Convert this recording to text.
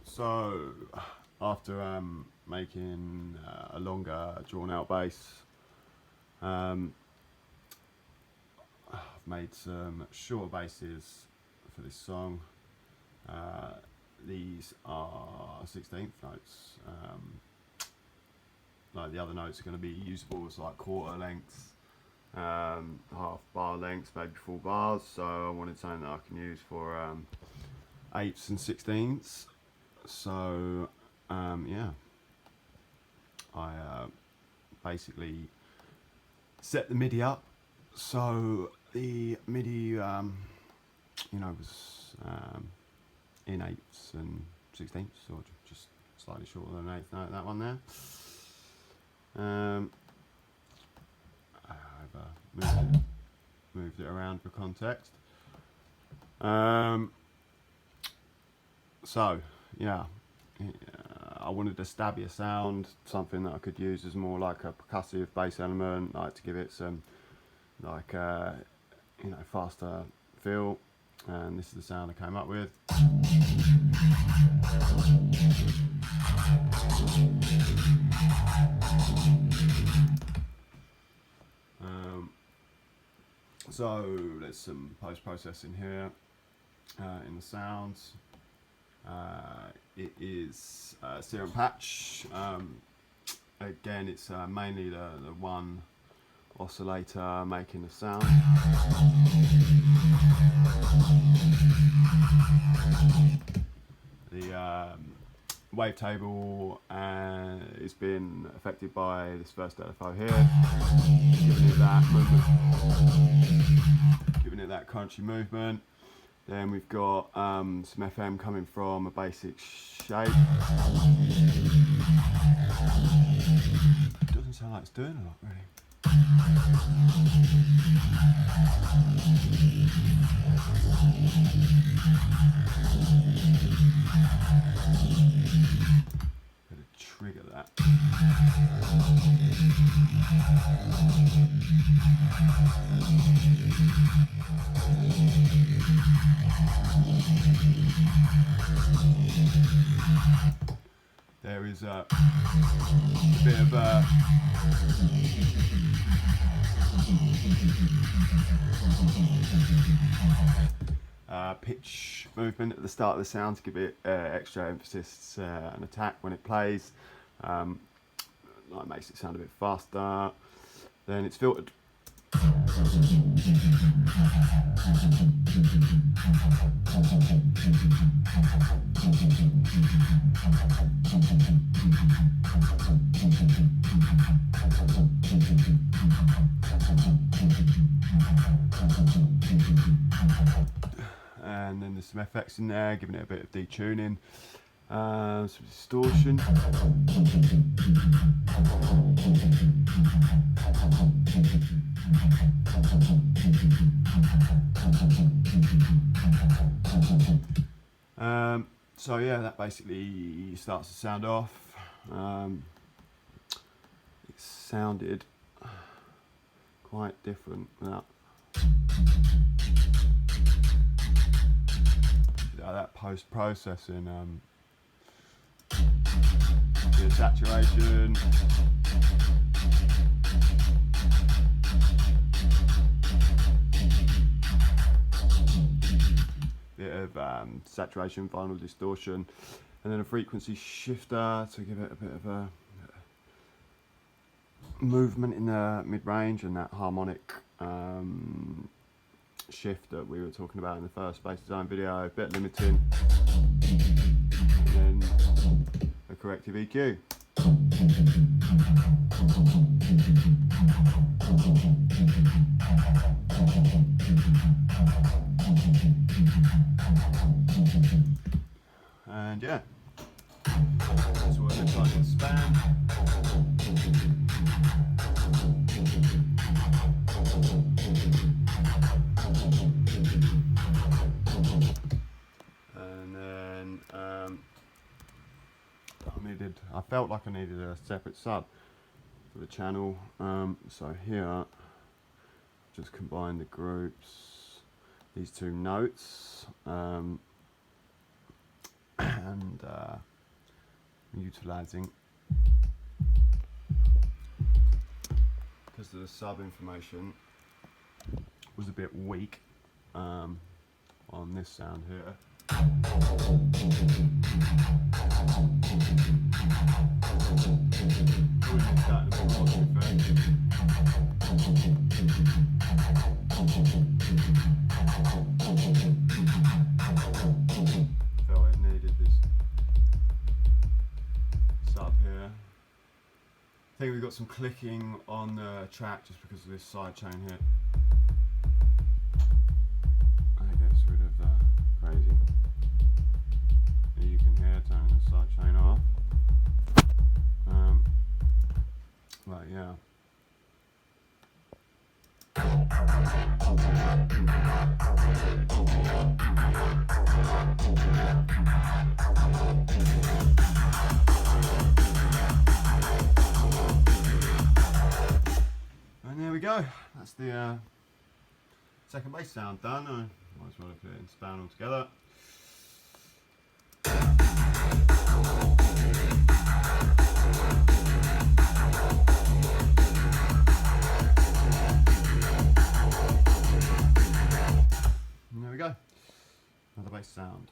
So after making a longer drawn out bass, I've made some shorter basses for this song. These are 16th notes. Like the other notes are going to be usable as like quarter lengths, half bar lengths, maybe full bars. So I wanted something that I can use for 8ths and 16ths. So yeah, I basically set the MIDI up. So the MIDI, was in 8ths and 16ths, or just slightly shorter than an 8th note. That one there. I've moved it around for context. So yeah, I wanted a stabbier sound, something that I could use as more like a percussive bass element, like to give it some like faster feel. And this is the sound I came up with. So there's some post-processing here in the sounds. It is Serum Patch. Again, it's mainly the one oscillator making the sound. The wavetable has been affected by this first LFO here, giving it that movement, giving it that crunchy movement. Then we've got some FM coming from a basic shape. It doesn't sound like it's doing a lot, really. Better trigger that. There is a bit of a pitch movement at the start of the sound to give it extra emphasis and attack when it plays. Like makes it sound a bit faster. Then it's filtered. And then there's some effects in there, giving it a bit of detuning, some distortion. So yeah, that basically starts the sound off. It sounded quite different without that post-processing, bit of saturation. Bit of saturation, final distortion, and then a frequency shifter to give it a bit of a movement in the mid-range and that harmonic shift that we were talking about in the first bass design video. A bit limiting, and then a corrective EQ. And yeah, that's what it looks like in span. And then I felt like I needed a separate sub for the channel. So here, just combine the groups, these two notes. and utilising, because the sub information was a bit weak on this sound here. Felt it needed this sub here. I think we've got some clicking on the track just because of this side chain here. That gets rid of crazy. You can hear turning the side chain off. But yeah. And there we go. That's the second bass sound done. I might as well put it in span altogether. And there we go. Another bass sound.